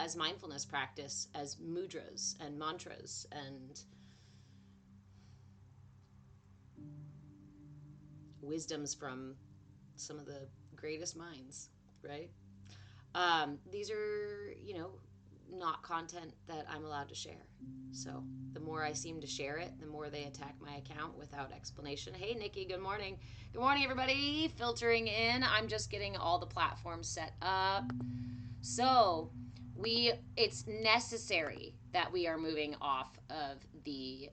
as mindfulness practice, as mudras and mantras and wisdoms from some of the greatest minds, right? These are, not content that I'm allowed to share. So the more I seem to share it, the more they attack my account without explanation. Hey, Nikki, good morning. Good morning, everybody. Filtering in. I'm just getting all the platforms set up. So it's necessary that we are moving off of the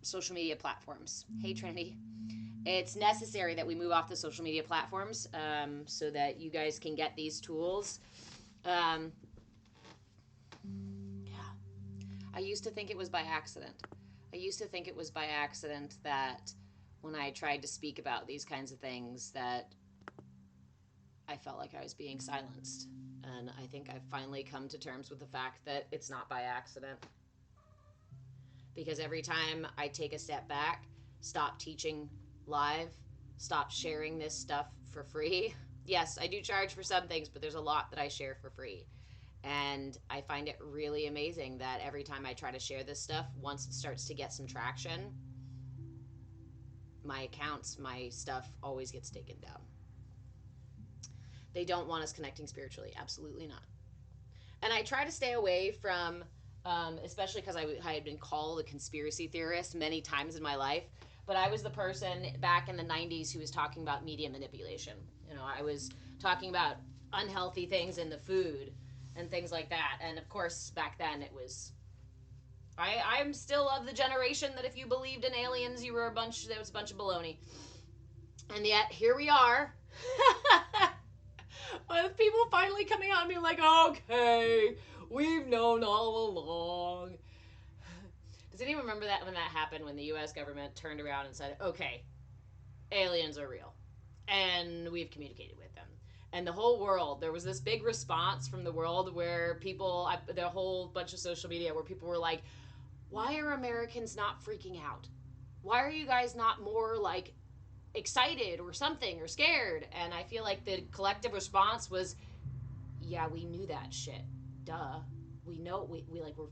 social media platforms. Hey, Trinity. It's necessary that we move off the social media platforms so that you guys can get these tools. Yeah. I used to think it was by accident. That when I tried to speak about these kinds of things that I felt like I was being silenced. And I think I've finally come to terms with the fact that it's not by accident. Because every time I take a step back, stop teaching live, stop sharing this stuff for free. Yes, I do charge for some things, but there's a lot that I share for free. And I find it really amazing that every time I try to share this stuff, once it starts to get some traction, my accounts, my stuff always gets taken down. They don't want us connecting spiritually. Absolutely not. And I try to stay away from, especially because I had been called a conspiracy theorist many times in my life. But I was the person back in the 90s who was talking about media manipulation. I was talking about unhealthy things in the food and things like that. And of course, back then it was, I'm still of the generation that if you believed in aliens, there was a bunch of baloney. And yet, here we are. With people finally coming out and being like, okay, we've known all along. Does anyone remember that when that happened, when the U.S. government turned around and said, okay, aliens are real, and we've communicated with them? And the whole world, there was this big response from the world where people, the whole bunch of social media, where people were like, why are Americans not freaking out? Why are you guys not more, like, excited or something, or scared? And I feel like the collective response was, yeah, we knew that shit. Duh. We know, we're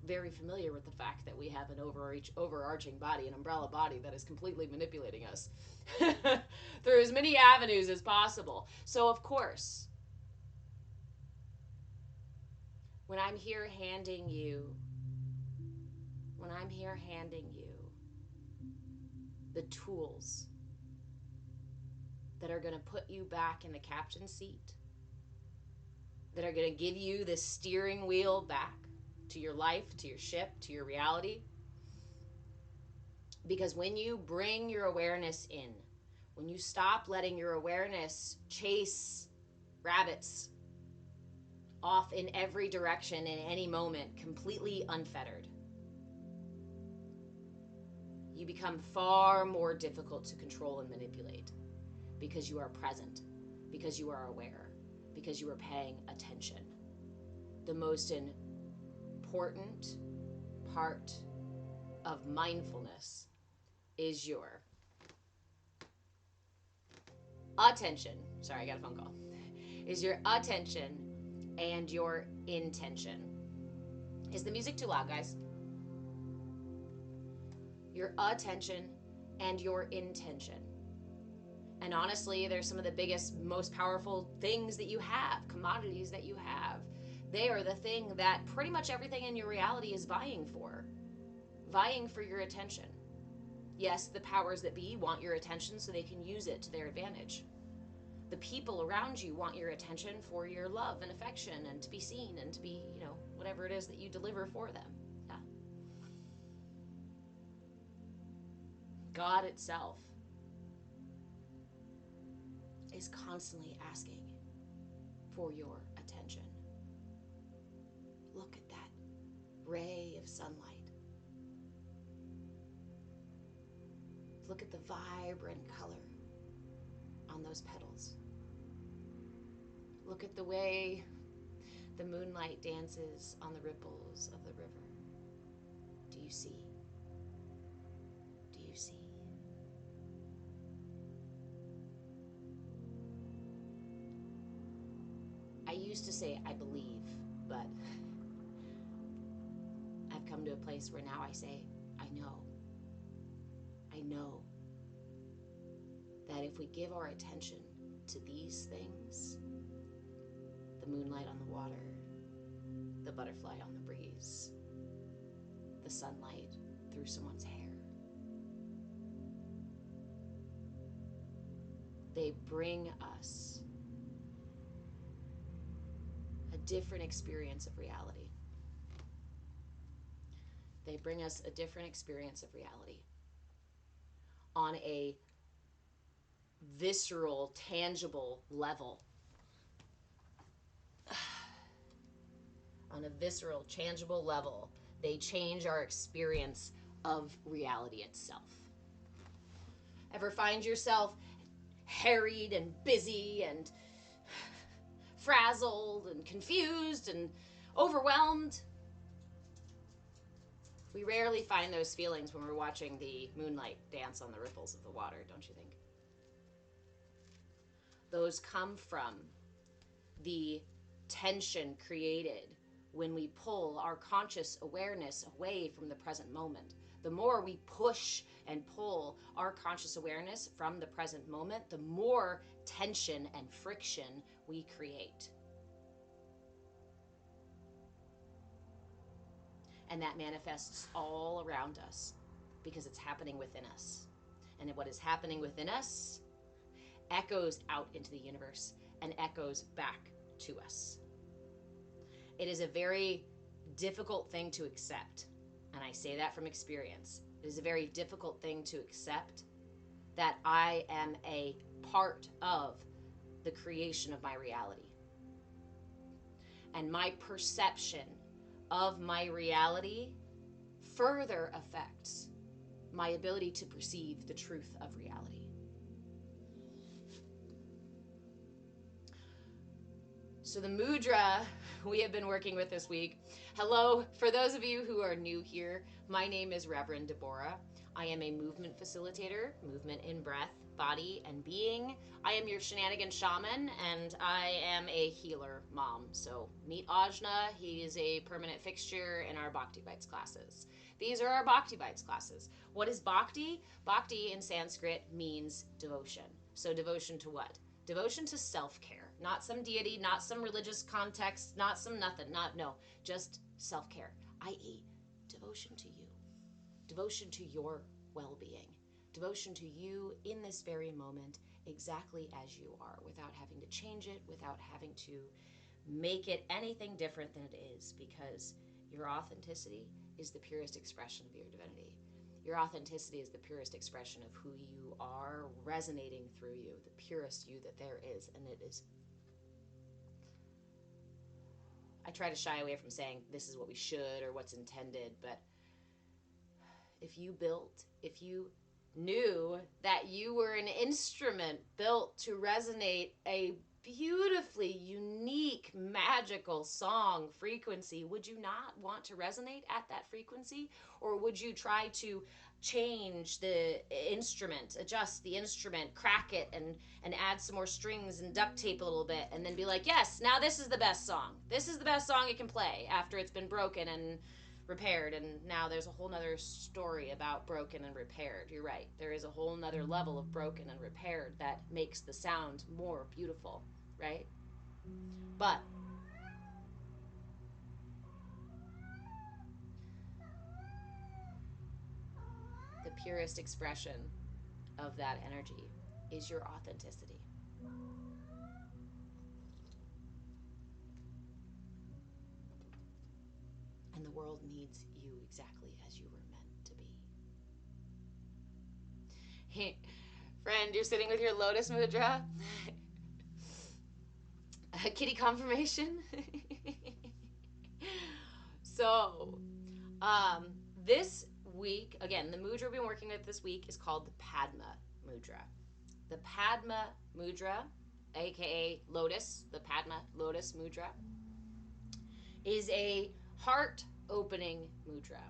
very familiar with the fact that we have an overarching body, an umbrella body that is completely manipulating us through as many avenues as possible. So, of course, when I'm here handing you the tools that are going to put you back in the captain's seat, that are going to give you the steering wheel back to your life, to your ship, to your reality. Because when you bring your awareness in, when you stop letting your awareness chase rabbits off in every direction in any moment, completely unfettered, you become far more difficult to control and manipulate, because you are present, because you are aware, because you are paying attention. The most important part of mindfulness is your attention. Sorry, I got a phone call. Is your attention and your intention. Is the music too loud, guys? Your attention and your intention. And honestly, they're some of the biggest, most powerful things that you have, commodities that you have. They are the thing that pretty much everything in your reality is vying for your attention. Yes, the powers that be want your attention so they can use it to their advantage. The people around you want your attention for your love and affection and to be seen and to be, whatever it is that you deliver for them. Yeah. God itself is constantly asking for your attention. Look at that ray of sunlight. Look at the vibrant color on those petals. Look at the way the moonlight dances on the ripples of the river. Do you see? Do you see? I used to say, I believe, but I've come to a place where now I say, I know. I know that if we give our attention to these things, the moonlight on the water, the butterfly on the breeze, the sunlight through someone's hair, they bring us a different experience of reality. They bring us a different experience of reality on a visceral, tangible level. On a visceral, tangible level, they change our experience of reality itself. Ever find yourself harried and busy and frazzled and confused and overwhelmed? We rarely find those feelings when we're watching the moonlight dance on the ripples of the water, don't you think? Those come from the tension created when we pull our conscious awareness away from the present moment. The more we push and pull our conscious awareness from the present moment, the more tension and friction we create. And that manifests all around us because it's happening within us. And what is happening within us echoes out into the universe and echoes back to us. It is a very difficult thing to accept, and I say that from experience. It is a very difficult thing to accept that I am a part of the creation of my reality. And my perception of my reality further affects my ability to perceive the truth of reality. So the mudra we have been working with this week. Hello, for those of you who are new here, my name is Reverend Deborah. I am a movement facilitator, movement in breath, body, and being. I am your shenanigan shaman, and I am a healer mom. So meet Ajna. He is a permanent fixture in our Bhakti Bites classes. These are our Bhakti Bites classes. What is Bhakti? Bhakti in Sanskrit means devotion. So devotion to what? Devotion to self-care. Not some deity, not some religious context, not some nothing. Just self-care, i.e. devotion to you. Devotion to your well-being. Devotion to you in this very moment, exactly as you are, without having to change it, without having to make it anything different than it is, because your authenticity is the purest expression of your divinity. Your authenticity is the purest expression of who you are, resonating through you, the purest you that there is, and it is. I try to shy away from saying this is what we should or what's intended, but if you knew that you were an instrument built to resonate a beautifully unique, magical song frequency, would you not want to resonate at that frequency? Or would you try to change the instrument, adjust the instrument, crack it, and add some more strings and duct tape a little bit, and then be like, yes, now this is the best song. This is the best song it can play after it's been broken and repaired, and now there's a whole nother story about broken and repaired. You're right. There is a whole nother level of broken and repaired that makes the sound more beautiful, right? But the purest expression of that energy is your authenticity. And the world needs you exactly as you were meant to be. Friend, you're sitting with your lotus mudra. Kitty confirmation. So, this week, again, the mudra we've been working with this week is called the Padma mudra. The Padma mudra, aka lotus, the Padma lotus mudra, is a heart opening mudra.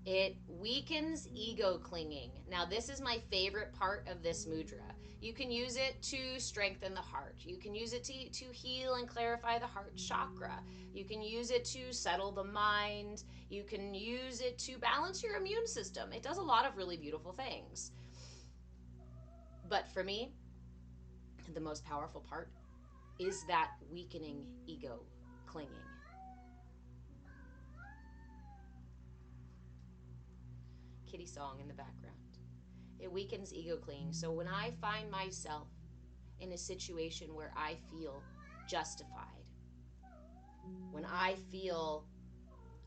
It weakens ego clinging. Now, this is my favorite part of this mudra. You can use it to strengthen the heart. You can use it to heal and clarify the heart chakra. You can use it to settle the mind. You can use it to balance your immune system. It does a lot of really beautiful things. But for me, the most powerful part is that weakening ego clinging. Kitty song in the background. It weakens ego clinging. So when I find myself in a situation where I feel justified, when I feel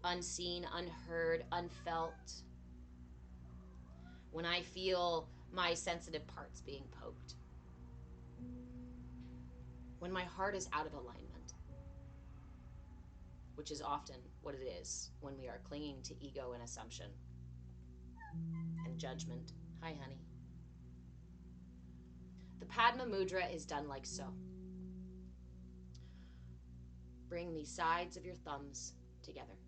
unseen, unheard, unfelt, when I feel my sensitive parts being poked, when my heart is out of alignment, which is often what it is when we are clinging to ego and assumption and judgment. Hi, honey. The Padma Mudra is done like so. Bring the sides of your thumbs together.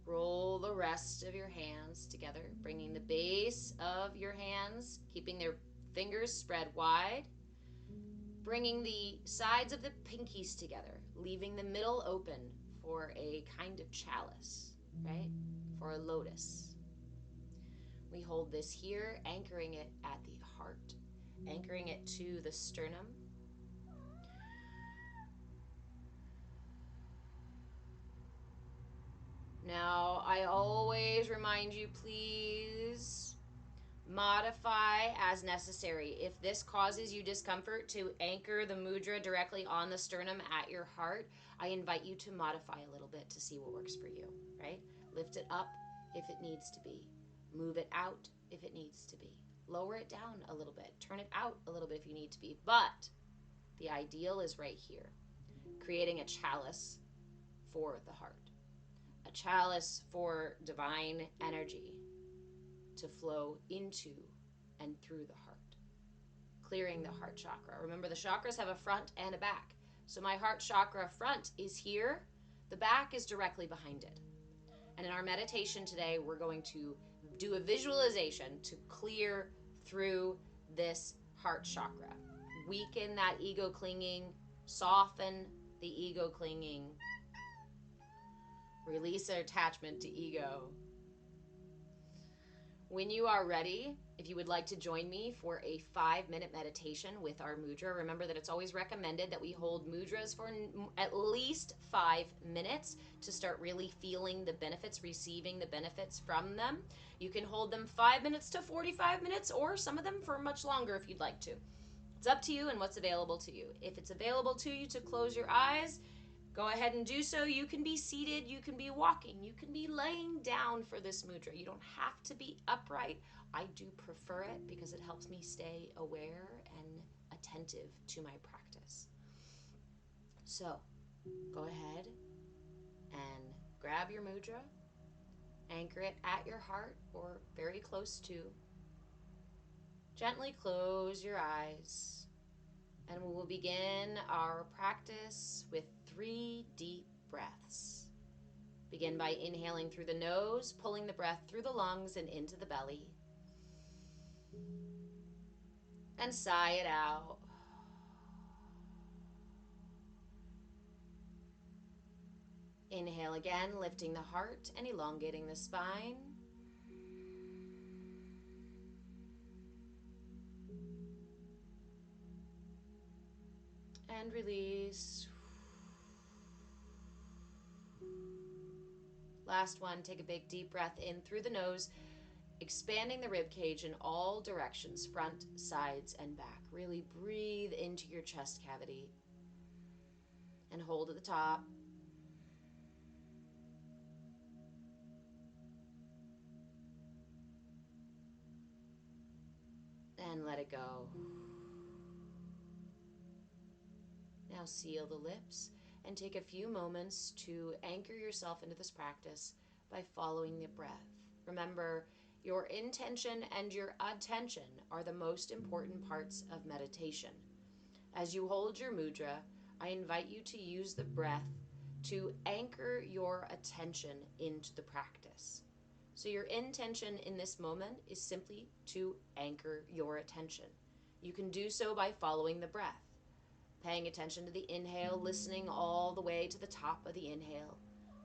Roll the rest of your hands together, bringing the base of your hands, keeping their fingers spread wide, bringing the sides of the pinkies together, leaving the middle open for a kind of chalice, right? For a lotus. We hold this here, anchoring it at the heart, anchoring it to the sternum. Now, I always remind you, please modify as necessary. If this causes you discomfort to anchor the mudra directly on the sternum at your heart, I invite you to modify a little bit to see what works for you, right? Lift it up if it needs to be. Move it out if it needs to be. Lower it down a little bit. Turn it out a little bit if you need to be. But the ideal is right here, creating a chalice for the heart. A chalice for divine energy to flow into and through the heart, clearing the heart chakra. Remember, the chakras have a front and a back. So my heart chakra front is here, the back is directly behind it. And in our meditation today, we're going to do a visualization to clear through this heart chakra, weaken that ego clinging, soften the ego clinging, release our attachment to ego. When you are ready, if you would like to join me for a 5-minute meditation with our mudra, remember that it's always recommended that we hold mudras for at least 5 minutes to start really feeling the benefits, receiving the benefits from them. You can hold them 5 minutes to 45 minutes, or some of them for much longer if you'd like to. It's up to you and what's available to you. If it's available to you to close your eyes, go ahead and do so. You can be seated, you can be walking, you can be laying down for this mudra. You don't have to be upright. I do prefer it because it helps me stay aware and attentive to my practice. So, go ahead and grab your mudra, anchor it at your heart or very close to. Gently close your eyes, and we will begin our practice with 3 deep breaths. Begin by inhaling through the nose, pulling the breath through the lungs and into the belly. And sigh it out. Inhale again, lifting the heart and elongating the spine. And release. Last one, take a big deep breath in through the nose, expanding the rib cage in all directions, front, sides, and back. Really breathe into your chest cavity and hold at the top. And let it go. Now seal the lips and take a few moments to anchor yourself into this practice by following the breath. Remember, your intention and your attention are the most important parts of meditation. As you hold your mudra, I invite you to use the breath to anchor your attention into the practice. So your intention in this moment is simply to anchor your attention. You can do so by following the breath, paying attention to the inhale, listening all the way to the top of the inhale,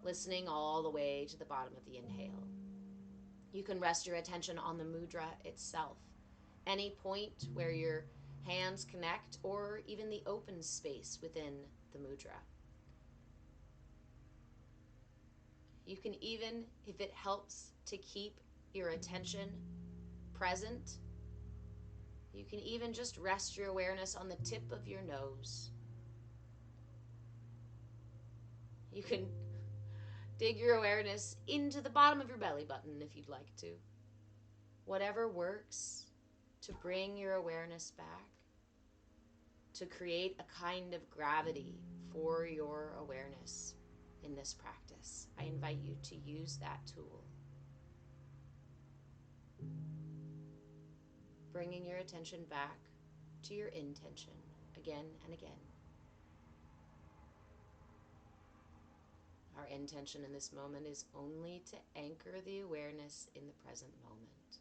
listening all the way to the bottom of the inhale. You can rest your attention on the mudra itself, any point where your hands connect, or even the open space within the mudra. You can even, if it helps to keep your attention present, you can even just rest your awareness on the tip of your nose. You can dig your awareness into the bottom of your belly button if you'd like to. Whatever works to bring your awareness back, to create a kind of gravity for your awareness in this practice. I invite you to use that tool. Bringing your attention back to your intention again and again. Our intention in this moment is only to anchor the awareness in the present moment.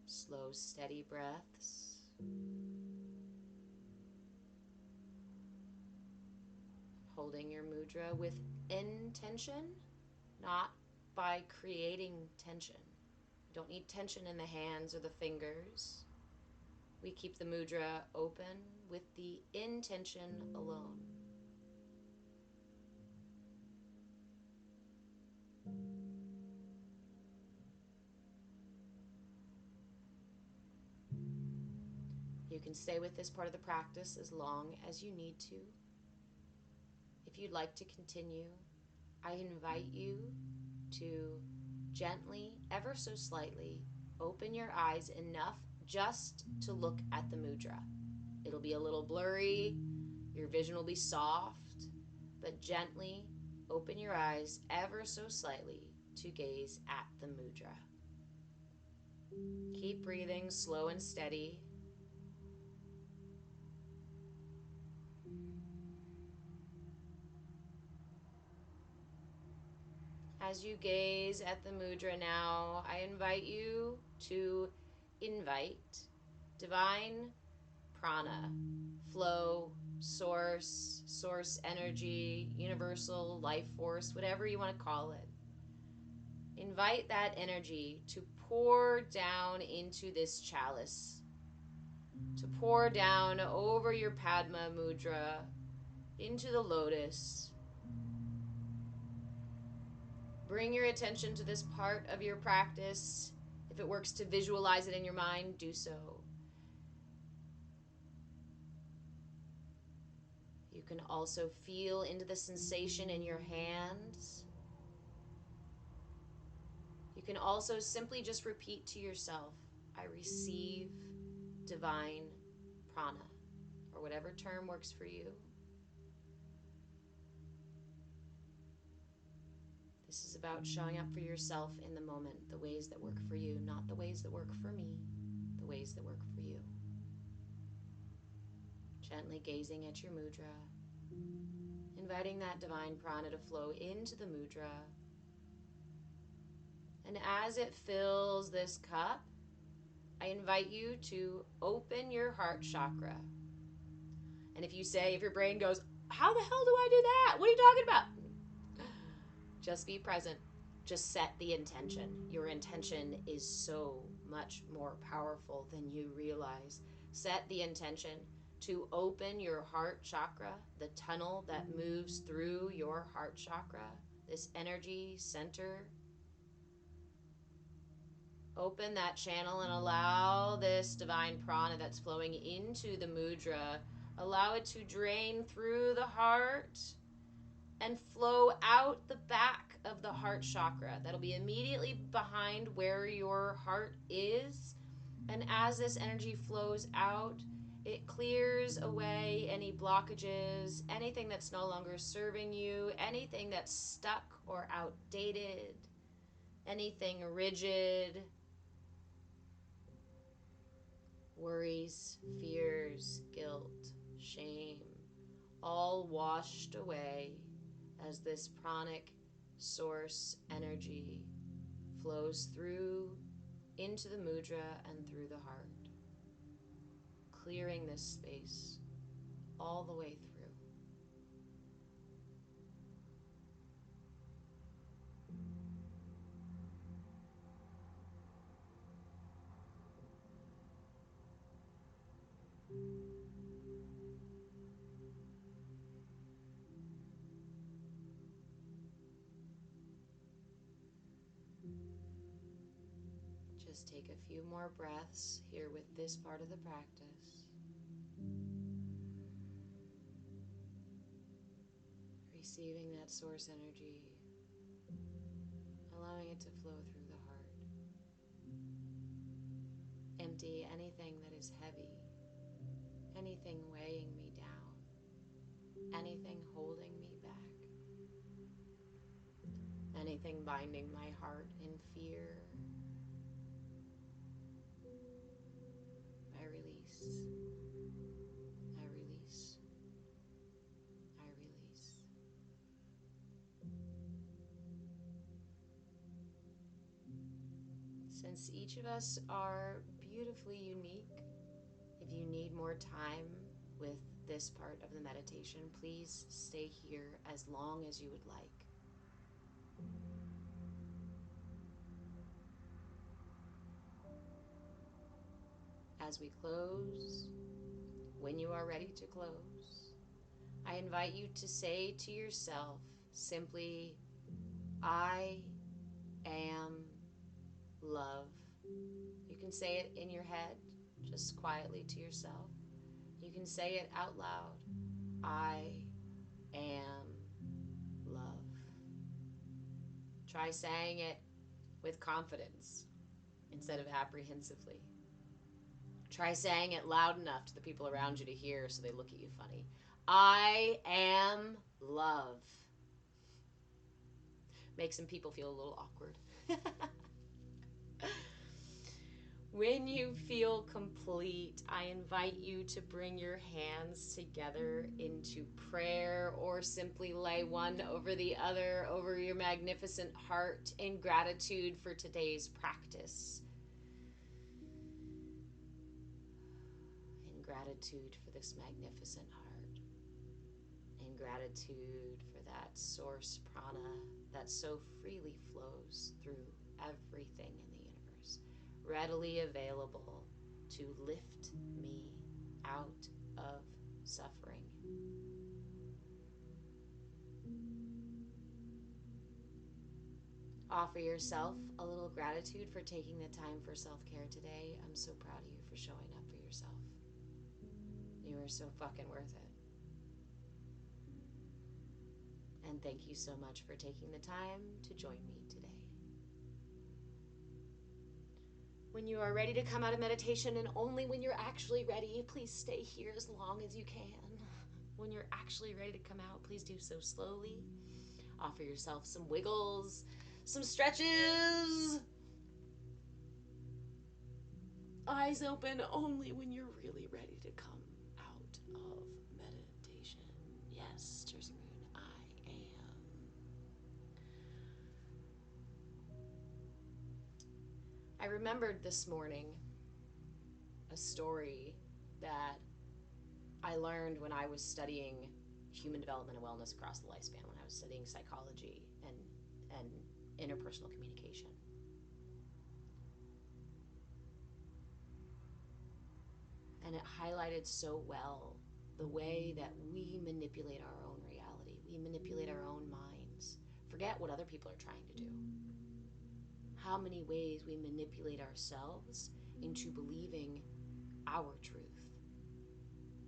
Slow, steady breaths. Holding your mudra with intention, not by creating tension. You don't need tension in the hands or the fingers. We keep the mudra open with the intention alone. You can stay with this part of the practice as long as you need to. If you'd like to continue, I invite you to gently, ever so slightly, open your eyes enough just to look at the mudra. It'll be a little blurry, your vision will be soft, but gently open your eyes ever so slightly to gaze at the mudra. Keep breathing slow and steady. As you gaze at the mudra now, I invite you to invite divine prana, flow, source energy, universal life force, whatever you want to call it. Invite that energy to pour down into this chalice, to pour down over your Padma mudra, into the lotus. Bring your attention to this part of your practice. If it works to visualize it in your mind, do so. You can also feel into the sensation in your hands. You can also simply just repeat to yourself, I receive divine prana, or whatever term works for you. This is about showing up for yourself in the moment, the ways that work for you, not the ways that work for me, the ways that work for you. Gently gazing at your mudra, inviting that divine prana to flow into the mudra. And as it fills this cup, I invite you to open your heart chakra. And if your brain goes, how the hell do I do that? What are you talking about? Just be present. Just set the intention. Your intention is so much more powerful than you realize. Set the intention to open your heart chakra, the tunnel that moves through your heart chakra, this energy center. Open that channel and allow this divine prana that's flowing into the mudra, allow it to drain through the heart and flow out the back of the heart chakra. That'll be immediately behind where your heart is. And as this energy flows out, it clears away any blockages, anything that's no longer serving you, anything that's stuck or outdated, anything rigid, worries, fears, guilt, shame, all washed away as this pranic source energy flows through into the mudra and through the heart, clearing this space all the way through. Just take a few more breaths here with this part of the practice. Receiving that source energy, allowing it to flow through the heart. Empty anything that is heavy, anything weighing me down, anything holding me back, anything binding my heart in fear. I release. I release. I release. Since each of us are beautifully unique, if you need more time with this part of the meditation, please stay here as long as you would like. As we close, when you are ready to close, I invite you to say to yourself simply, I am love. You can say it in your head, just quietly to yourself. You can say it out loud. I am love. Try saying it with confidence instead of apprehensively. Try saying it loud enough to the people around you to hear so they look at you funny. I am love. Makes some people feel a little awkward. When you feel complete, I invite you to bring your hands together into prayer, or simply lay one over the other over your magnificent heart in gratitude for today's practice. In gratitude for this magnificent heart. In gratitude for that source prana that so freely flows through everything in the universe, readily available to lift me out of suffering. Offer yourself a little gratitude for taking the time for self-care today. I'm so proud of you for showing up for yourself. You are so fucking worth it. And thank you so much for taking the time to join me today. When you are ready to come out of meditation, and only when you're actually ready, please stay here as long as you can. When you're actually ready to come out, please do so slowly. Offer yourself some wiggles, some stretches. Eyes open only when you're really ready to come out of meditation. Yes, Jersey Moon, I am. I remembered this morning a story that I learned when I was studying human development and wellness across the lifespan, when I was studying psychology and interpersonal communication. And it highlighted so well the way that we manipulate our own reality. We manipulate our own minds. Forget what other people are trying to do. How many ways we manipulate ourselves into believing our truth.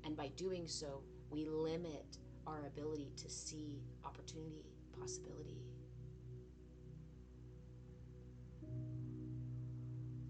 And by doing so, we limit our ability to see opportunity, possibility.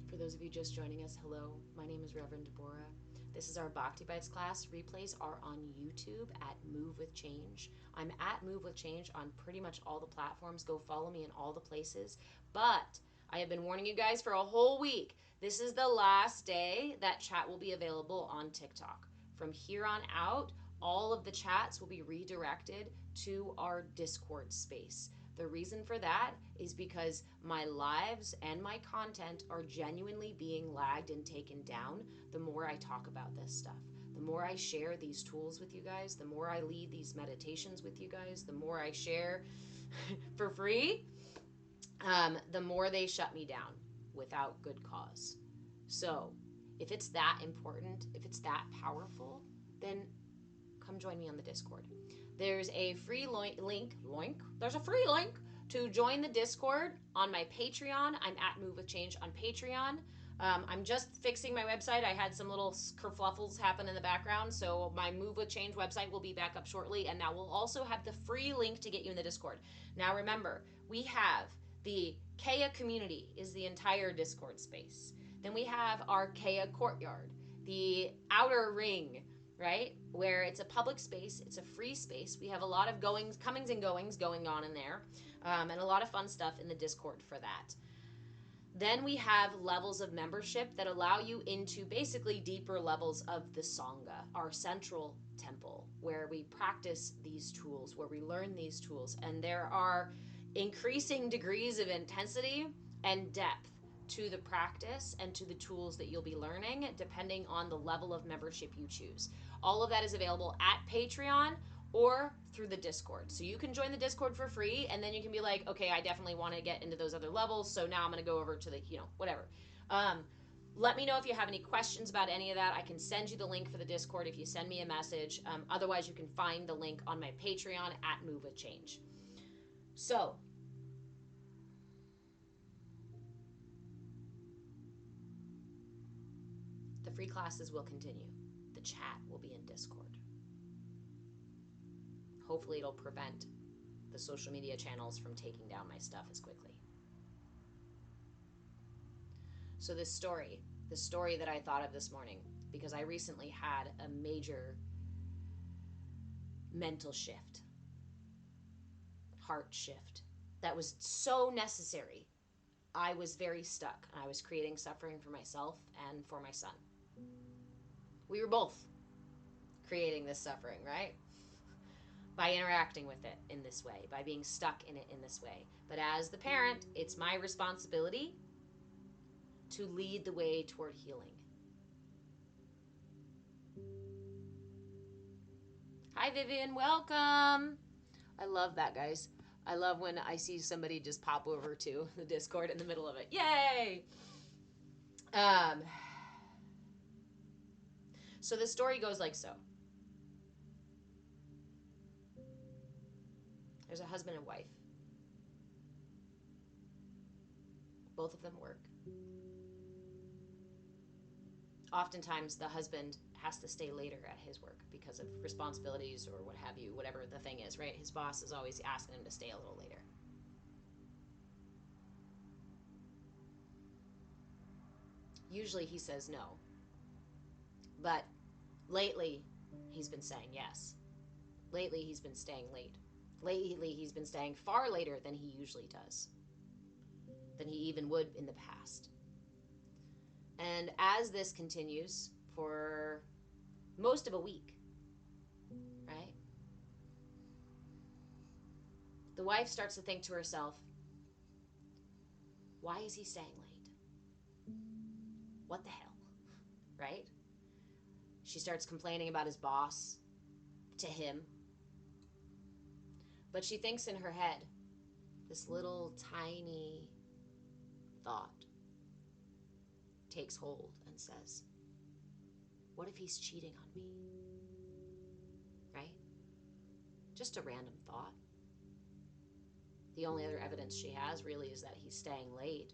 For those of you just joining us, hello. My name is Reverend Deborah. This is our Bhakti Bites class. Replays are on YouTube at Move With Change. I'm at Move With Change on pretty much all the platforms. Go follow me in all the places. But I have been warning you guys for a whole week. This is the last day that chat will be available on TikTok. From here on out, all of the chats will be redirected to our Discord space. The reason for that is because my lives and my content are genuinely being lagged and taken down the more I talk about this stuff. The more I share these tools with you guys, the more I lead these meditations with you guys, the more I share for free, the more they shut me down without good cause. So if it's that important, if it's that powerful, then come join me on the Discord. There's a free link. There's a free link to join the Discord on my Patreon. I'm at Move with Change on Patreon. I'm just fixing my website. I had some little kerfluffles happen in the background, so my Move with Change website will be back up shortly, and that will also have the free link to get you in the Discord. Now remember, we have the CAYA community is the entire Discord space. Then we have our CAYA courtyard, the outer ring, right? Where it's a public space, it's a free space. We have a lot of comings and goings going on in there, and a lot of fun stuff in the Discord for that. Then we have levels of membership that allow you into basically deeper levels of the Sangha, our central temple, where we practice these tools, where we learn these tools. And there are increasing degrees of intensity and depth to the practice and to the tools that you'll be learning, depending on the level of membership you choose. All of that is available at Patreon or through the Discord. So you can join the Discord for free, and then you can be like, okay, I definitely want to get into those other levels, so now I'm going to go over to the, whatever. Let me know if you have any questions about any of that. I can send you the link for the Discord if you send me a message. Otherwise, you can find the link on my Patreon at Move with Change. So, the free classes will continue. The chat will be in Discord. Hopefully it'll prevent the social media channels from taking down my stuff as quickly. So the story that I thought of this morning, because I recently had a major mental shift, heart shift, that was so necessary. I was very stuck, and I was creating suffering for myself and for my son. We were both creating this suffering, right? By interacting with it in this way, by being stuck in it in this way. But as the parent, it's my responsibility to lead the way toward healing. Hi, Vivian. Welcome. I love that, guys. I love when I see somebody just pop over to the Discord in the middle of it. Yay! So the story goes like so. There's a husband and wife. Both of them work. Oftentimes, the husband has to stay later at his work because of responsibilities or what have you, whatever the thing is, right? His boss is always asking him to stay a little later. Usually he says no. But lately, he's been saying yes. Lately, he's been staying late. Lately, he's been staying far later than he usually does, than he even would in the past. And as this continues for most of a week, right? The wife starts to think to herself, why is he staying late? What the hell, right? She starts complaining about his boss to him. But she thinks in her head, this little tiny thought takes hold and says, what if he's cheating on me? Right? Just a random thought. The only other evidence she has really is that he's staying late.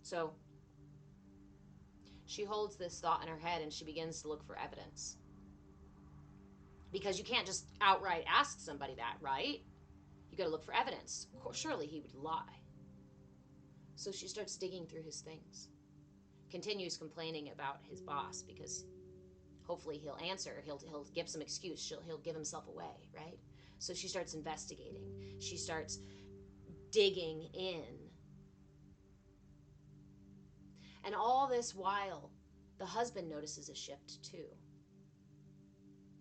So she holds this thought in her head and she begins to look for evidence. Because you can't just outright ask somebody that, right? You got to look for evidence. Surely he would lie. So she starts digging through his things. Continues complaining about his boss because hopefully he'll answer. He'll give some excuse. He'll give himself away, right? So she starts investigating. She starts digging in. And all this while, The husband notices a shift too.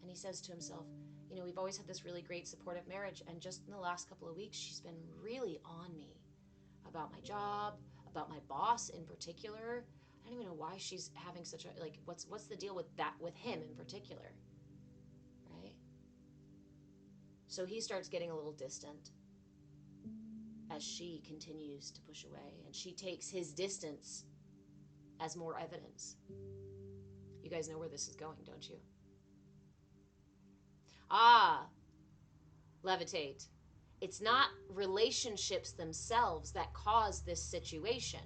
And he says to himself, we've always had this really great supportive marriage, and just in the last couple of weeks, she's been really on me about my job, about my boss in particular. I don't even know why she's having such a, what's the deal with that, with him in particular, right? So he starts getting a little distant as she continues to push away, and she takes his distance as more evidence. You guys know where this is going, don't you? Levitate. It's not relationships themselves that cause this situation.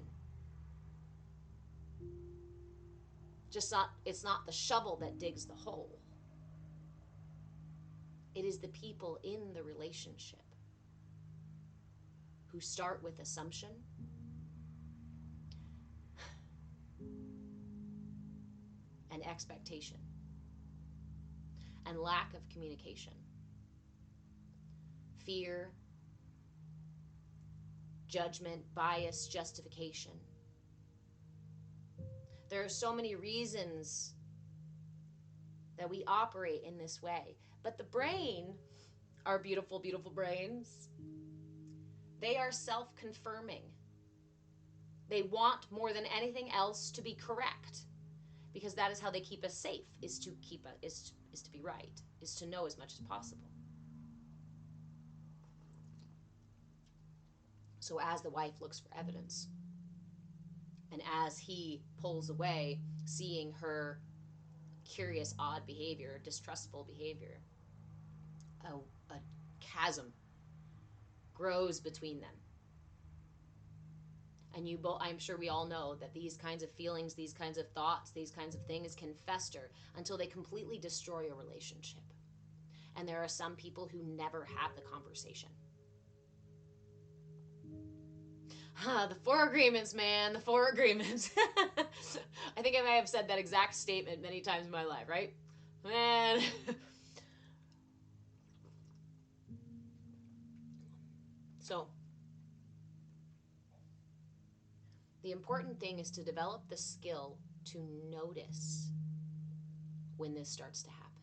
It's not the shovel that digs the hole. It is the people in the relationship who start with assumption and expectation and lack of communication. Fear, judgment, bias, justification. There are so many reasons that we operate in this way. But the brain, our beautiful, beautiful brains, they are self-confirming. They want more than anything else to be correct, because that is how they keep us safe, is to be right, is to know as much as possible. So as the wife looks for evidence, and as he pulls away, seeing her curious, odd behavior, distrustful behavior, a chasm grows between them. And I'm sure we all know that these kinds of feelings, these kinds of thoughts, these kinds of things can fester until they completely destroy a relationship. And there are some people who never have the conversation. The 4 agreements, man, the 4 agreements. I think I may have said that exact statement many times in my life, right? Man. So, the important thing is to develop the skill to notice when this starts to happen.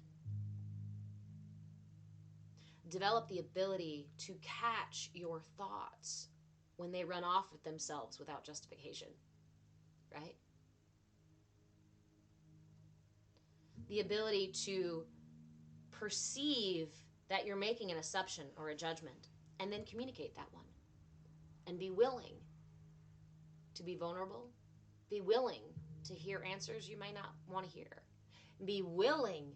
Develop the ability to catch your thoughts when they run off with themselves without justification, right? The ability to perceive that you're making an assumption or a judgment and then communicate that one. And be willing to be vulnerable. Be willing to hear answers you might not want to hear. Be willing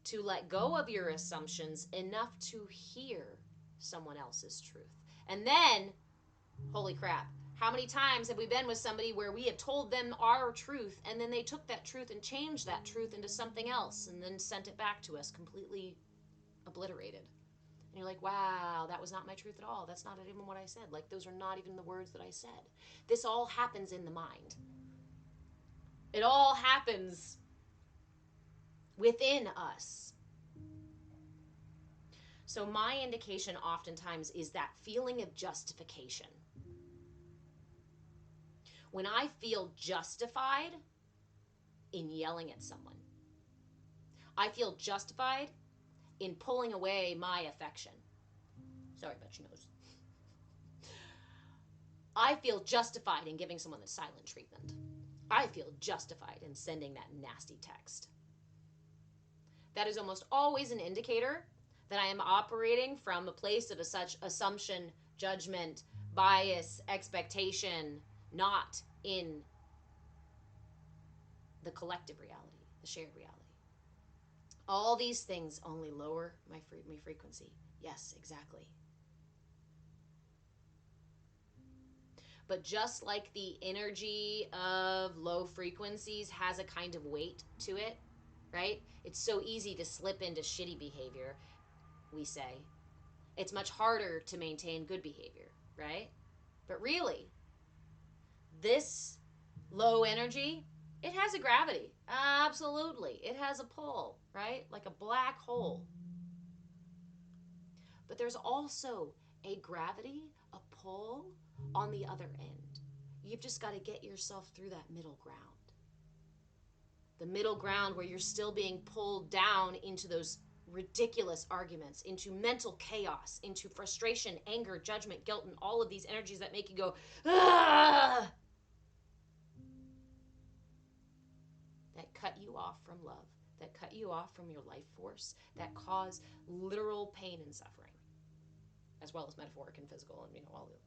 to let go of your assumptions enough to hear someone else's truth. And then, holy crap, how many times have we been with somebody where we have told them our truth, and then they took that truth and changed that truth into something else and then sent it back to us completely obliterated. And you're like, wow, that was not my truth at all. That's not even what I said. Like, those are not even the words that I said. This all happens in the mind. It all happens within us. So my indication oftentimes is that feeling of justification. When I feel justified in yelling at someone, I feel justified in pulling away my affection. Sorry about your nose. I feel justified in giving someone the silent treatment. I feel justified in sending that nasty text. That is almost always an indicator that I am operating from a place of such assumption, judgment, bias, expectation, not in the collective reality, the shared reality. All these things only lower my frequency. Yes, exactly. But just like the energy of low frequencies has a kind of weight to it, right? It's so easy to slip into shitty behavior, we say. It's much harder to maintain good behavior, right? But really, this low energy, it has a gravity. Absolutely. It has a pull, right? Like a black hole. But there's also a gravity, a pull on the other end. You've just got to get yourself through that middle ground. The middle ground where you're still being pulled down into those ridiculous arguments, into mental chaos, into frustration, anger, judgment, guilt, and all of these energies that make you go, ah! That cut you off from love, that cut you off from your life force, that cause literal pain and suffering, as well as metaphoric and physical and, all of it.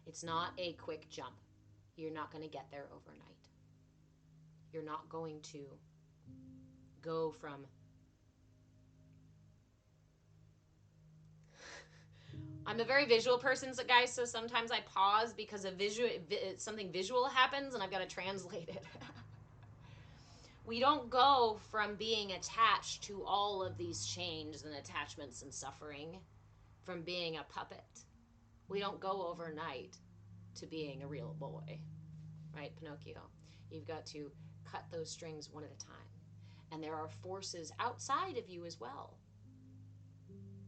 It's not a quick jump. You're not going to get there overnight. You're not going to go from I'm a very visual person, guys, so sometimes I pause because something visual happens and I've got to translate it. We don't go from being attached to all of these chains and attachments and suffering, from being a puppet. We don't go overnight to being a real boy, right, Pinocchio? You've got to cut those strings one at a time. And there are forces outside of you as well,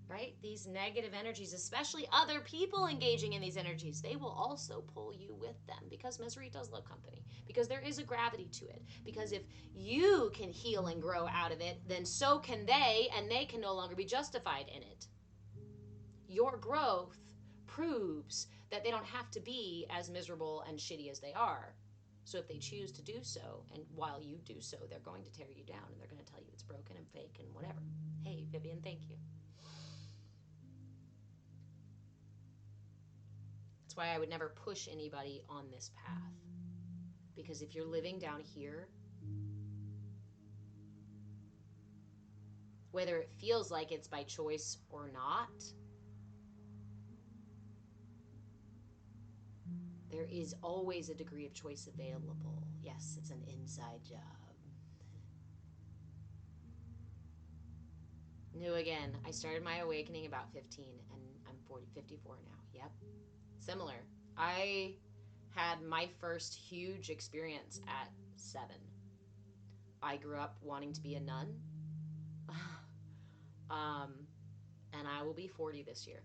right? These negative energies, especially other people engaging in these energies, they will also pull you with them, because misery does love company, because there is a gravity to it. Because if you can heal and grow out of it, then so can they, and they can no longer be justified in it. Your growth proves that they don't have to be as miserable and shitty as they are. So if they choose to do so, and while you do so, they're going to tear you down, and they're going to tell you it's broken and fake and whatever. Hey, Vivian, thank you. That's why I would never push anybody on this path. Because if you're living down here, whether it feels like it's by choice or not, there is always a degree of choice available. Yes, it's an inside job. New again. I started my awakening about 15, and I'm 54 now. Yep. Similar. I had my first huge experience at 7. I grew up wanting to be a nun. And I will be 40 this year.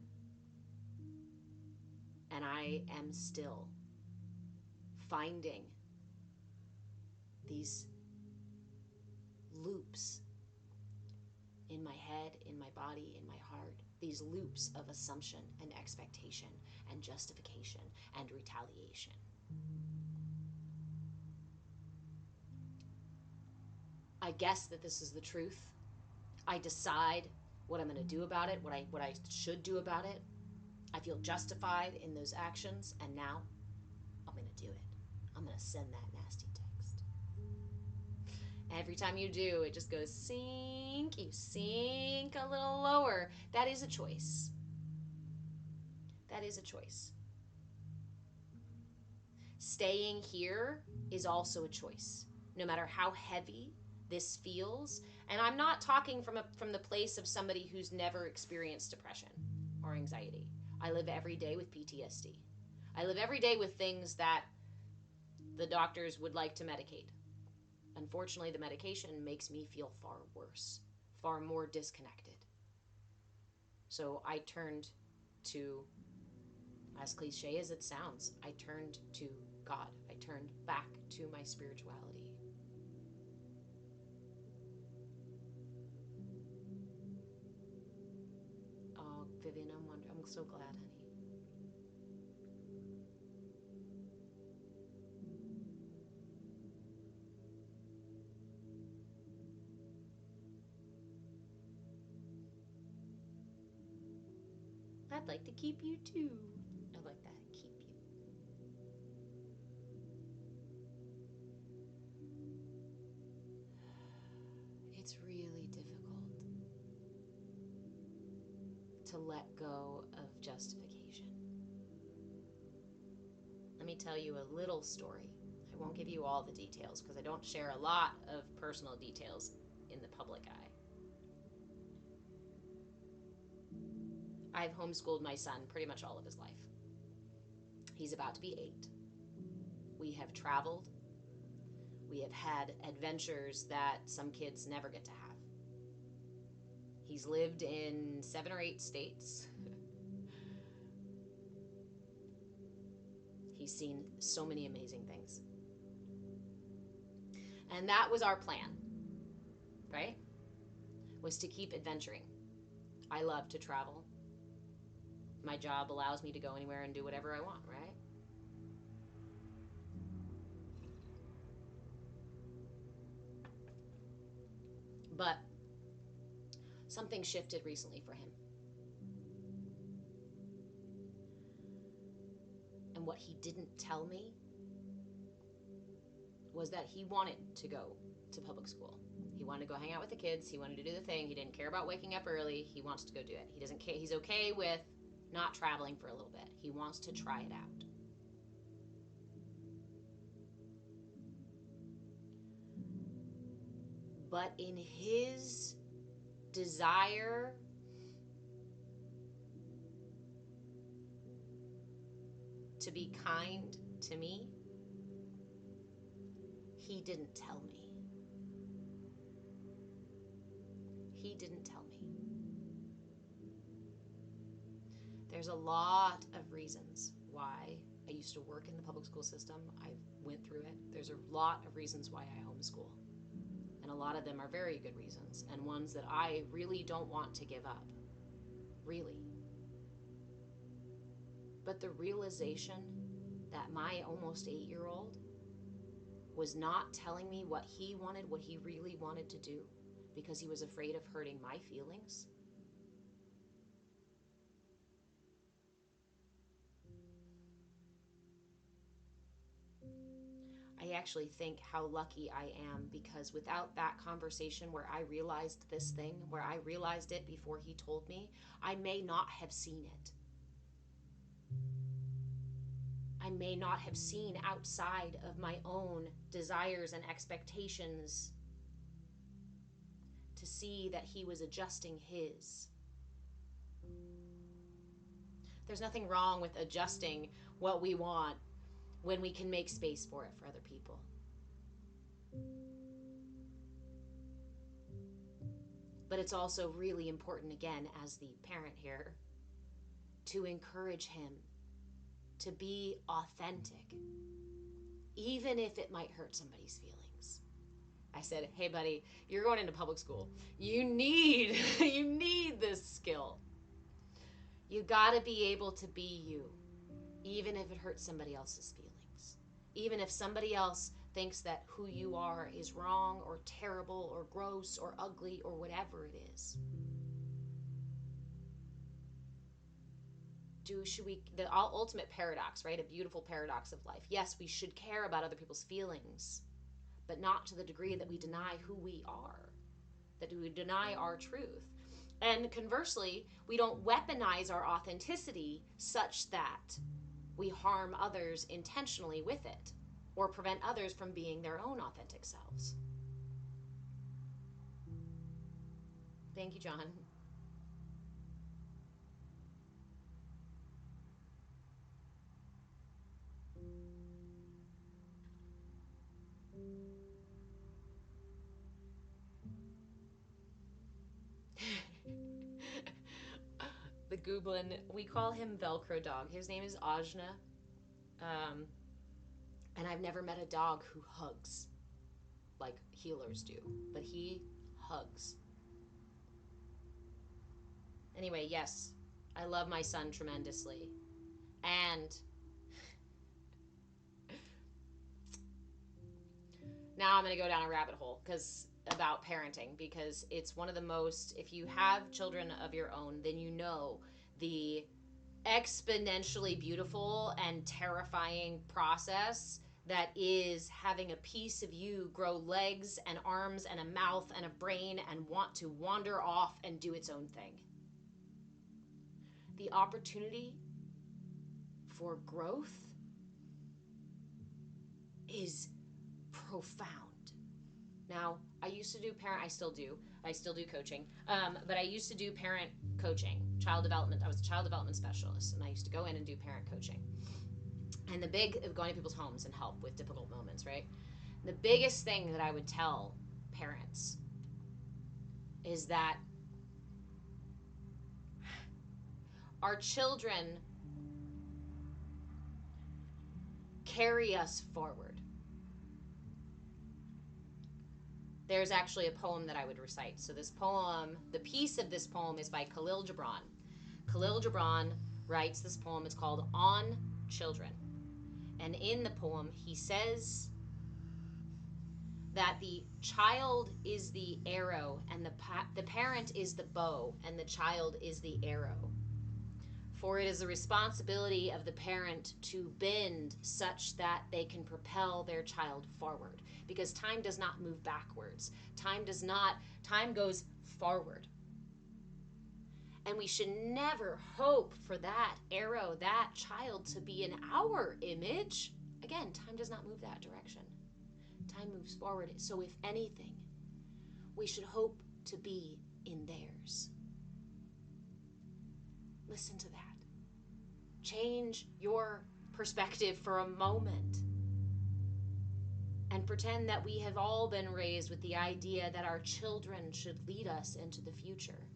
And I am still finding these loops in my head, in my body, in my heart, these loops of assumption and expectation and justification and retaliation. I guess that this is the truth. I decide what I'm going to do about it, what I should do about it. I feel justified in those actions, and now I'm going to do it. I'm going to send that nasty text. Every time you do, it just goes sink. You sink a little lower. That is a choice. That is a choice. Staying here is also a choice. No matter how heavy this feels, and I'm not talking from the place of somebody who's never experienced depression or anxiety. I live every day with PTSD. I live every day with things that the doctors would like to medicate. Unfortunately, the medication makes me feel far worse, far more disconnected. So I turned to, as cliche as it sounds, I turned to God. I turned back to my spirituality. Oh, Vivian, I'm so glad, honey. I'd like to keep you too. I like that. Keep you. It's really difficult to let go of justification. Let me tell you a little story. I won't give you all the details because I don't share a lot of personal details in the public eye. I've homeschooled my son pretty much all of his life. He's about to be 8. We have traveled. We have had adventures that some kids never get to have. He's lived in 7 or 8 states. He's seen so many amazing things. And that was our plan, right? Was to keep adventuring. I love to travel. My job allows me to go anywhere and do whatever I want, right? But something shifted recently for him. And what he didn't tell me was that he wanted to go to public school. He wanted to go hang out with the kids. He wanted to do the thing. He didn't care about waking up early. He wants to go do it. He doesn't care. He's okay with not traveling for a little bit. He wants to try it out. But in his desire to be kind to me, he didn't tell me. He didn't tell me. There's a lot of reasons why I used to work in the public school system. I went through it. There's a lot of reasons why I homeschool. And a lot of them are very good reasons, and ones that I really don't want to give up. Really. But the realization that my almost 8-year-old was not telling me what he wanted, what he really wanted to do, because he was afraid of hurting my feelings. I actually think how lucky I am, because without that conversation where I realized this thing, where I realized it before he told me, I may not have seen it. I may not have seen outside of my own desires and expectations to see that he was adjusting his. There's nothing wrong with adjusting what we want when we can make space for it for other people. But it's also really important, again, as the parent here, to encourage him to be authentic, even if it might hurt somebody's feelings. I said, hey buddy, you're going into public school. You need this skill. You gotta be able to be you, even if it hurts somebody else's feelings. Even if somebody else thinks that who you are is wrong or terrible or gross or ugly or whatever it is. The ultimate paradox, right? A beautiful paradox of life. Yes, we should care about other people's feelings, but not to the degree that we deny who we are, that we deny our truth. And conversely, we don't weaponize our authenticity such that we harm others intentionally with it, or prevent others from being their own authentic selves. Thank you, John. The Gooblin, we call him Velcro Dog. His name is Ajna. And I've never met a dog who hugs like healers do, but he hugs. Anyway, yes, I love my son tremendously. And now I'm going to go down a rabbit hole about parenting, because it's one of the most, if you have children of your own, then you know the exponentially beautiful and terrifying process that is having a piece of you grow legs and arms and a mouth and a brain and want to wander off and do its own thing. The opportunity for growth is profound. Now, I used to do I still do coaching, but I used to do parent coaching, child development. I was a child development specialist, and I used to go in and do parent coaching. And the big of going to people's homes and help with difficult moments, right? The biggest thing that I would tell parents is that our children carry us forward. There's actually a poem that I would recite. So this poem, the piece of this poem is by Khalil Gibran. Khalil Gibran writes this poem. It's called On Children. And in the poem, he says that the child is the arrow and the parent is the bow and the child is the arrow. For it is the responsibility of the parent to bend such that they can propel their child forward. Because time does not move backwards. Time goes forward. And we should never hope for that arrow, that child to be in our image. Again, time does not move that direction. Time moves forward. So if anything, we should hope to be in theirs. Listen to that. Change your perspective for a moment and pretend that we have all been raised with the idea that our children should lead us into the future.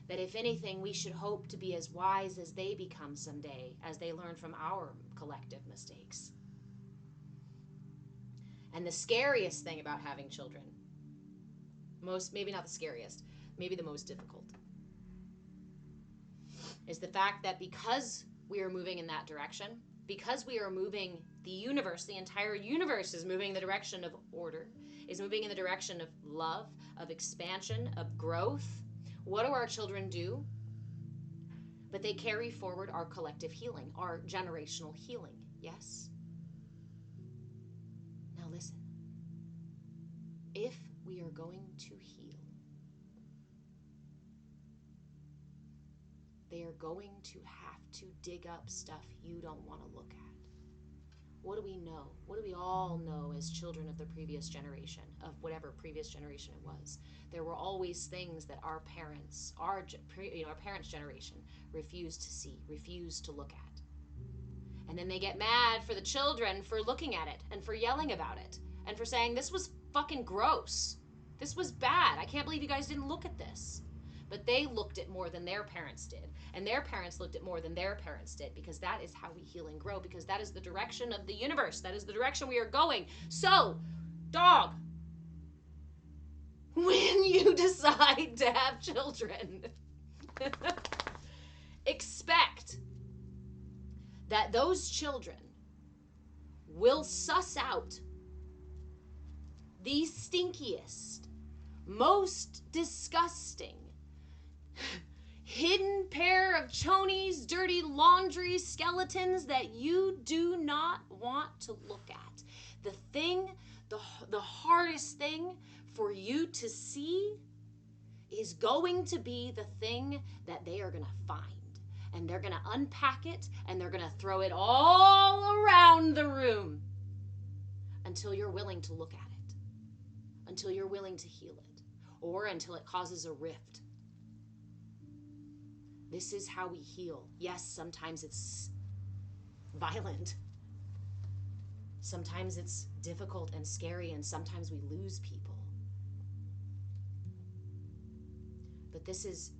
That if anything, we should hope to be as wise as they become someday, as they learn from our collective mistakes. And the scariest thing about having children, maybe not the scariest, maybe the most difficult, is the fact that because we are moving in that direction, because we are moving the universe, the entire universe is moving in the direction of order, is moving in the direction of love, of expansion, of growth. What do our children do? But they carry forward our collective healing, our generational healing, yes? Now listen, if we are going to heal, they are going to have to dig up stuff you don't want to look at. What do we know? What do we all know as children of the previous generation, of whatever previous generation it was? There were always things that our parents, our parents' generation refused to see, refused to look at. And then they get mad for the children for looking at it and for yelling about it and for saying, this was fucking gross. This was bad. I can't believe you guys didn't look at this. But they looked at more than their parents did. And their parents looked at more than their parents did, because that is how we heal and grow, because that is the direction of the universe. That is the direction we are going. So, dog, when you decide to have children, expect that those children will suss out the stinkiest, most disgusting, hidden pair of chonies, dirty laundry skeletons that you do not want to look at. The hardest thing for you to see is going to be the thing that they are going to find. And they're going to unpack it and they're going to throw it all around the room until you're willing to look at it, until you're willing to heal it, or until it causes a rift. This is how we heal. Yes, sometimes it's violent. Sometimes it's difficult and scary, and sometimes we lose people. But this is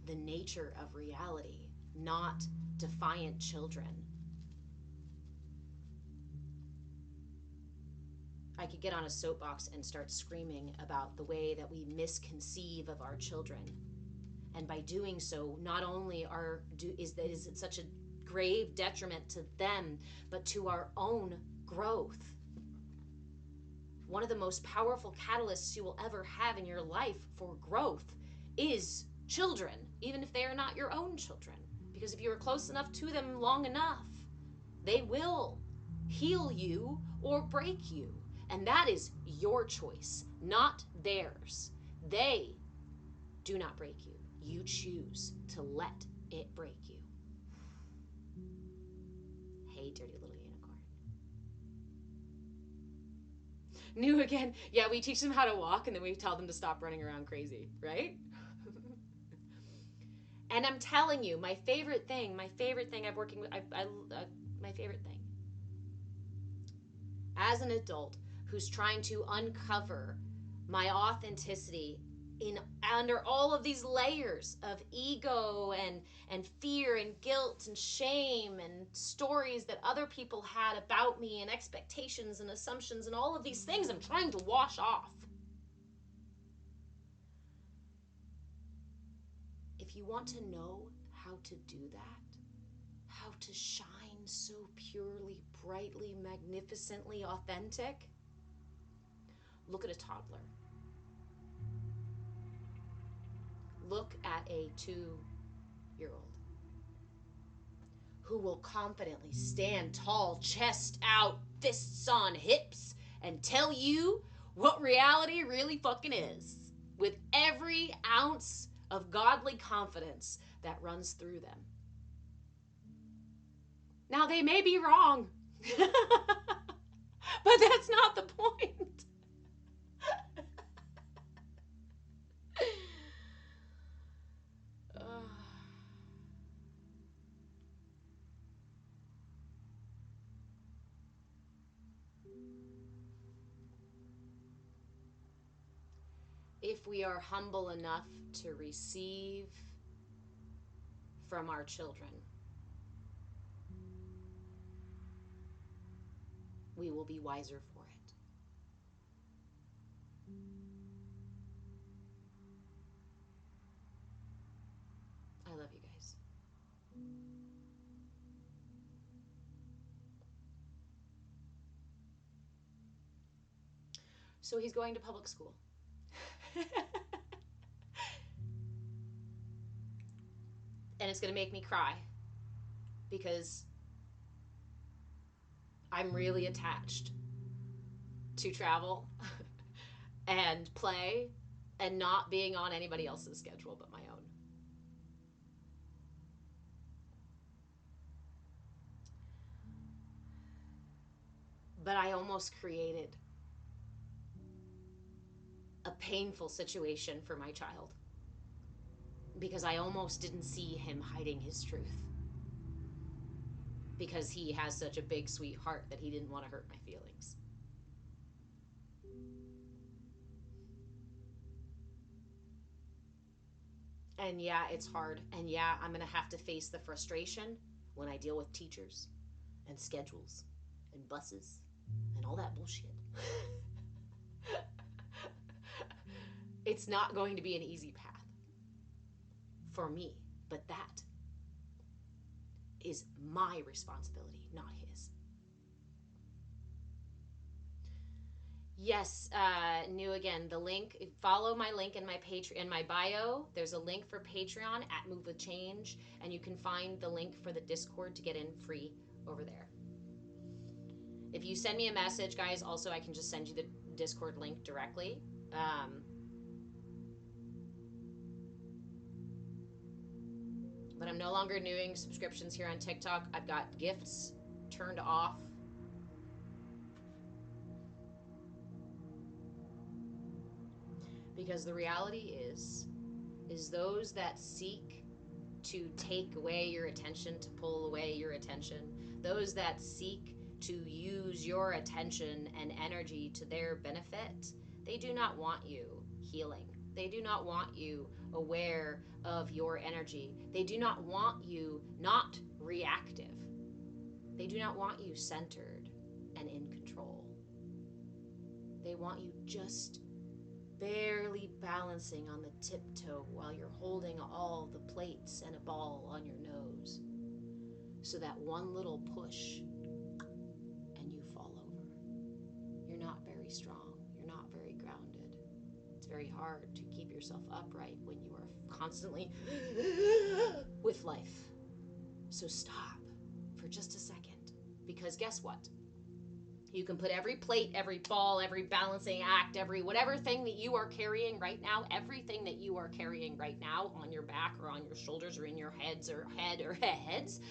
the nature of reality, not defiant children. I could get on a soapbox and start screaming about the way that we misconceive of our children. And by doing so, not only is it such a grave detriment to them, but to our own growth. One of the most powerful catalysts you will ever have in your life for growth is children, even if they are not your own children. Because if you are close enough to them long enough, they will heal you or break you. And that is your choice, not theirs. They do not break you. You choose to let it break you. Hey, dirty little unicorn. New again. Yeah, we teach them how to walk and then we tell them to stop running around crazy, right? And I'm telling you, my favorite thing my favorite thing, as an adult who's trying to uncover my authenticity in under all of these layers of ego and fear and guilt and shame and stories that other people had about me and expectations and assumptions and all of these things I'm trying to wash off. If you want to know how to do that, how to shine so purely, brightly, magnificently authentic, look at a toddler. Look at a 2-year-old who will confidently stand tall, chest out, fists on hips, and tell you what reality really fucking is, with every ounce of godly confidence that runs through them. Now, they may be wrong, but that's not the point. If we are humble enough to receive from our children, we will be wiser for it. I love you guys. So he's going to public school. And it's going to make me cry because I'm really attached to travel and play and not being on anybody else's schedule but my own. But I almost created a painful situation for my child because I almost didn't see him hiding his truth, because he has such a big, sweet heart that he didn't want to hurt my feelings. And yeah, it's hard. And yeah, I'm going to have to face the frustration when I deal with teachers and schedules and buses and all that bullshit. It's not going to be an easy path for me, but that is my responsibility, not his. Yes, new again. The link, follow my link in my Patreon, in my bio. There's a link for Patreon at Move with Change, and you can find the link for the Discord to get in free over there. If you send me a message, guys, also I can just send you the Discord link directly. But I'm no longer doing subscriptions here on TikTok. I've got gifts turned off. Because the reality is those that seek to take away your attention, to pull away your attention, those that seek to use your attention and energy to their benefit, they do not want you healing. They do not want you aware of your energy. They do not want you not reactive. They do not want you centered and in control. They want you just barely balancing on the tiptoe while you're holding all the plates and a ball on your nose, so that one little push and you fall over. You're not very strong. You're not very grounded. It's very hard to keep yourself upright when you are constantly with life. So stop for just a second, because guess what? You can put every plate, every ball, every balancing act, every whatever thing that you are carrying right now, everything that you are carrying right now on your back or on your shoulders or in your heads or heads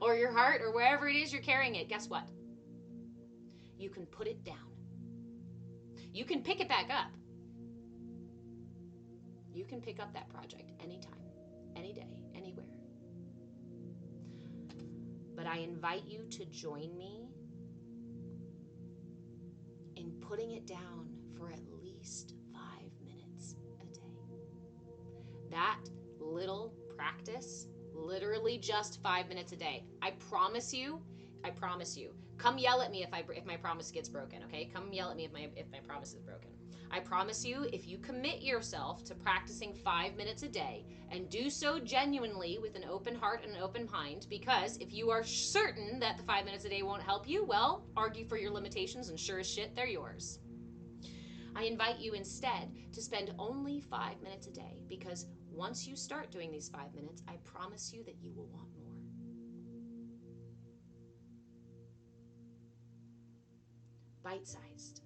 or your heart or wherever it is you're carrying it, guess what? You can put it down. You can pick it back up. You can pick up that project anytime, any day, anywhere. But I invite you to join me in putting it down for at least 5 minutes a day. that little practice, literally just 5 minutes a day. I promise you. Come yell at me if my promise gets broken, okay? Come yell at me if my promise is broken. I promise you, if you commit yourself to practicing 5 minutes a day and do so genuinely with an open heart and an open mind, because if you are certain that the 5 minutes a day won't help you, well, argue for your limitations and sure as shit, they're yours. I invite you instead to spend only 5 minutes a day, because once you start doing these 5 minutes, I promise you that you will want more. Bite-sized.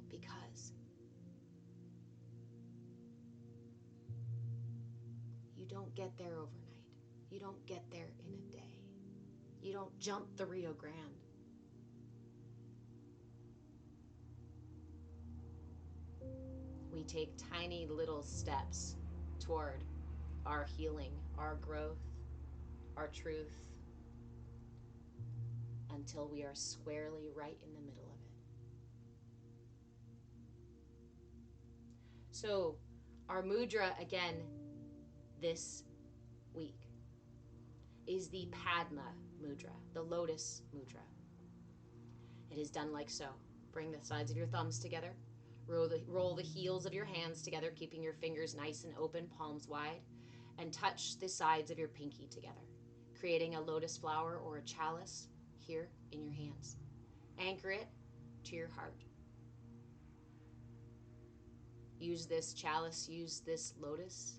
Because you don't get there overnight. You don't get there in a day. You don't jump the Rio Grande. We take tiny little steps toward our healing, our growth, our truth, until we are squarely right in the middle of it. So, our mudra again this week is the Padma mudra, the lotus mudra. It is done like so. Bring the sides of your thumbs together. Roll the heels of your hands together, keeping your fingers nice and open, palms wide, and touch the sides of your pinky together, creating a lotus flower or a chalice here in your hands. Anchor it to your heart. Use this chalice, use this lotus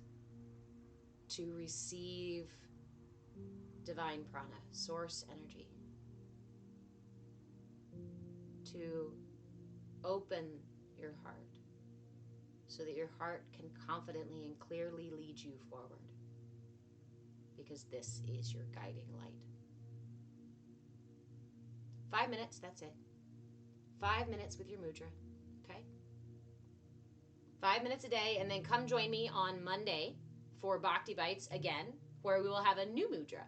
to receive divine prana, source energy, to open your heart so that your heart can confidently and clearly lead you forward, because this is your guiding light. 5 minutes, that's it. 5 minutes with your mudra, okay? 5 minutes a day, and then come join me on Monday for Bhakti Bites again, where we will have a new mudra.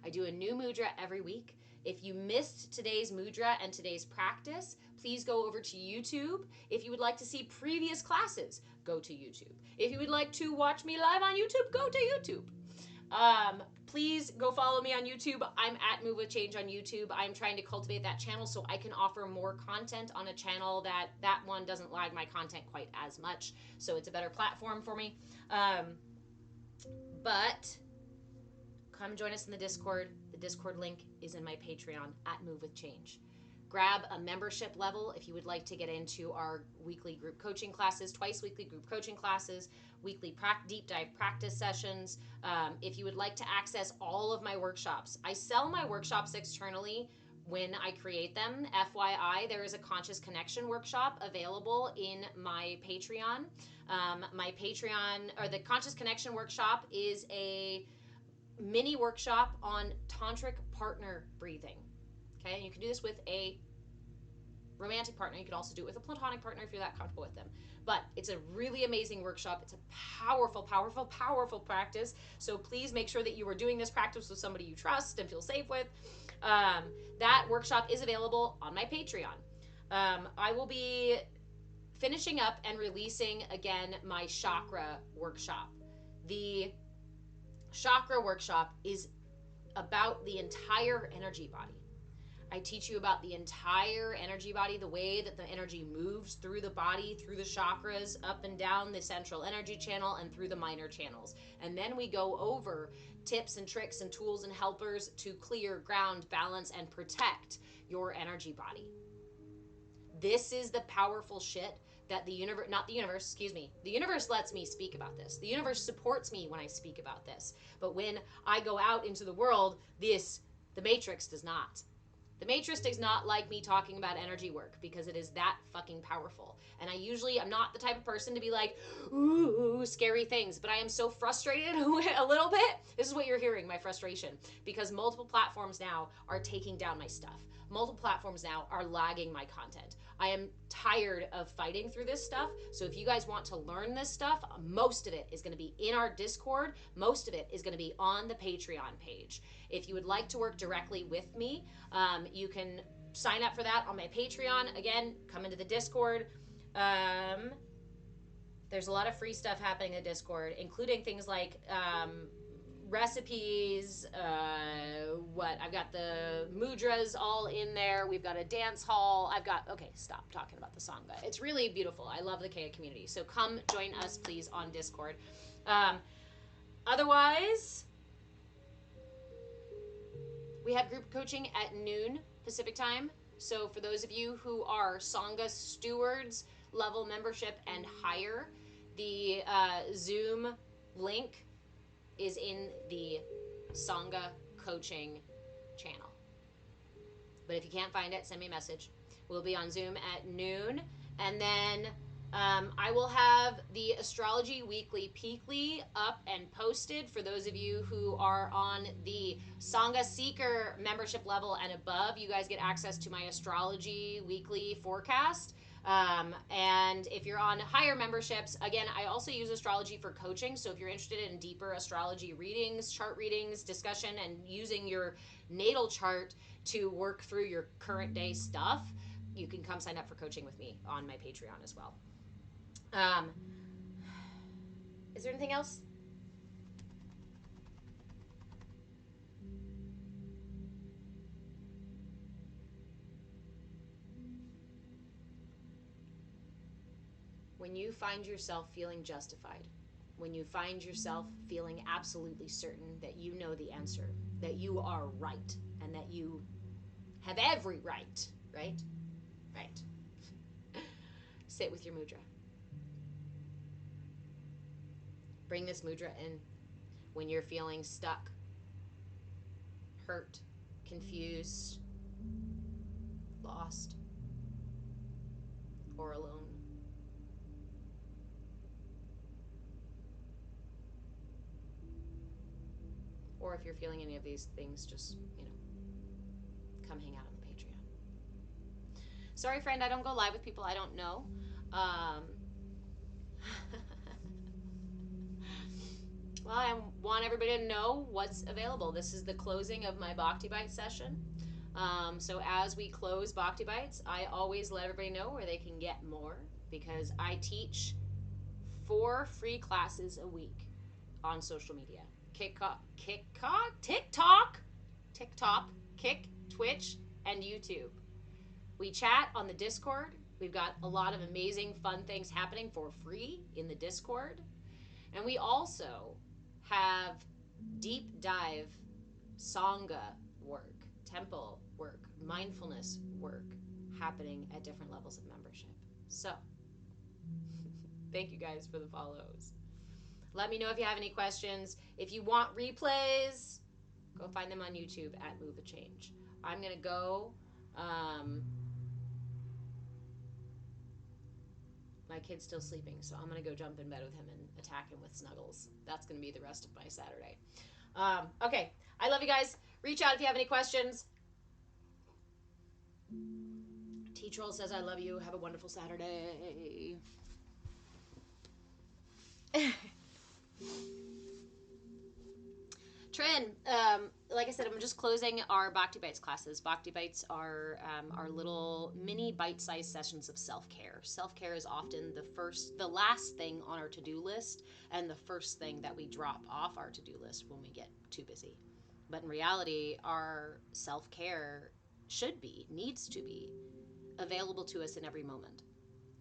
I do a new mudra every week. If you missed today's mudra and today's practice, please go over to YouTube. If you would like to see previous classes, go to YouTube. If you would like to watch me live on YouTube, go to YouTube. Please go follow me on YouTube. I'm at Move With Change on YouTube. I'm trying to cultivate that channel so I can offer more content on a channel that one doesn't lag my content quite as much. So it's a better platform for me. But come join us in the Discord. The Discord link is in my Patreon at Move With Change. Grab a membership level if you would like to get into our weekly group coaching classes, twice weekly group coaching classes, weekly deep dive practice sessions. If you would like to access all of my workshops, I sell my workshops externally when I create them. FYI, there is a Conscious Connection workshop available in my Patreon. My Patreon, or the Conscious Connection workshop, is a mini workshop on tantric partner breathing. Okay, and you can do this with a romantic partner. You can also do it with a platonic partner if you're that comfortable with them. But it's a really amazing workshop. It's a powerful, powerful, powerful practice. So please make sure that you are doing this practice with somebody you trust and feel safe with. That workshop is available on my Patreon. I will be finishing up and releasing again my chakra workshop. The chakra workshop is about the entire energy body. I teach you about the entire energy body, the way that the energy moves through the body, through the chakras, up and down the central energy channel, and through the minor channels. And then we go over tips and tricks and tools and helpers to clear, ground, balance, and protect your energy body. This is the powerful shit that the universe, the universe lets me speak about this. The universe supports me when I speak about this. But when I go out into the world, the matrix does not. The matrix does not like me talking about energy work because it is that fucking powerful. And I'm not the type of person to be like, ooh, scary things. But I am so frustrated a little bit. This is what you're hearing, my frustration. Because multiple platforms now are taking down my stuff. Multiple platforms now are lagging my content. I am tired of fighting through this stuff. So if you guys want to learn this stuff, most of it is going to be in our Discord. Most of it is going to be on the Patreon page. If you would like to work directly with me, you can sign up for that on my Patreon. Again, come into the Discord. There's a lot of free stuff happening in Discord, including things like recipes. What I've got the mudras all in there. We've got a dance hall. I've got Stop talking about the sangha. It's really beautiful. I love the CAYA community. So come join us, please, on Discord. Otherwise, we have group coaching at noon Pacific time. So for those of you who are Sangha stewards, level membership and higher, the Zoom link is in the Sangha coaching channel. But if you can't find it, send me a message. We'll be on Zoom at noon. And then I will have the Astrology Weekly Peekly up and posted for those of you who are on the Sangha Seeker membership level and above. You guys get access to my Astrology Weekly forecast. And if you're on higher memberships, again, I also use astrology for coaching. So if you're interested in deeper astrology readings, chart readings, discussion, and using your natal chart to work through your current day stuff, you can come sign up for coaching with me on my Patreon as well. Is there anything else? When you find yourself feeling justified, when you find yourself feeling absolutely certain that you know the answer, that you are right, and that you have every right, right? Right. Sit with your mudra. Bring this mudra in when you're feeling stuck, hurt, confused, lost, or alone. Or if you're feeling any of these things, just, come hang out on the Patreon. Sorry, friend, I don't go live with people I don't know. Well, I want everybody to know what's available. This is the closing of my Bhakti Bites session. So as we close Bhakti Bites, I always let everybody know where they can get more, because I teach 4 free classes a week on social media. TikTok, Kick, Twitch, and YouTube. We chat on the Discord. We've got a lot of amazing, fun things happening for free in the Discord. And we also have deep dive Sangha work, temple work, mindfulness work happening at different levels of membership. So, thank you guys for the follows. Let me know if you have any questions. If you want replays, go find them on YouTube at Move a Change. I'm going to go. My kid's still sleeping, so I'm going to go jump in bed with him and attack him with snuggles. That's going to be the rest of my Saturday. Okay. I love you guys. Reach out if you have any questions. T-Troll says I love you. Have a wonderful Saturday. Trin, like I said, I'm just closing our Bhakti Bites classes. Bhakti Bites are our little mini bite-sized sessions of self-care. Self-care is often the last thing on our to-do list, and the first thing that we drop off our to-do list when we get too busy. But in reality, our self-care needs to be available to us in every moment,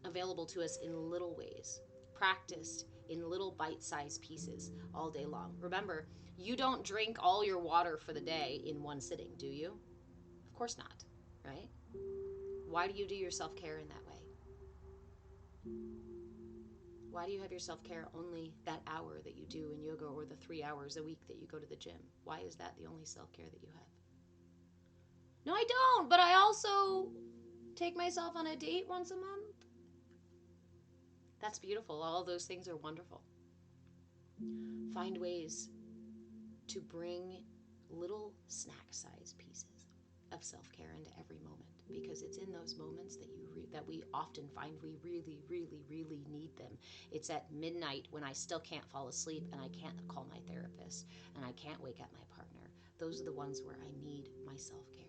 available to us in little ways, practiced in little bite-sized pieces all day long. Remember, you don't drink all your water for the day in one sitting, do you? Of course not, right? Why do you do your self-care in that way? Why do you have your self-care only that hour that you do in yoga, or the 3 hours a week that you go to the gym? Why is that the only self-care that you have? No, I don't, but I also take myself on a date once a month. That's beautiful. All of those things are wonderful. Find ways to bring little snack-sized pieces of self-care into every moment, because it's in those moments that we often find we really, really, really need them. It's at midnight when I still can't fall asleep and I can't call my therapist and I can't wake up my partner. Those are the ones where I need my self-care.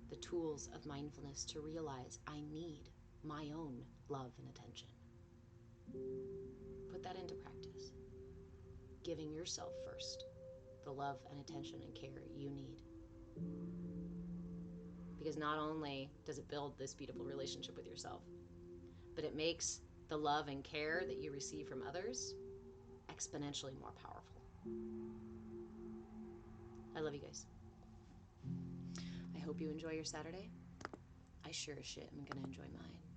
The tools of mindfulness to realize I need my own love and attention. Put that into practice. Giving yourself first the love and attention and care you need. Because not only does it build this beautiful relationship with yourself, but it makes the love and care that you receive from others exponentially more powerful. I love you guys. I hope you enjoy your Saturday. I sure as shit am gonna enjoy mine.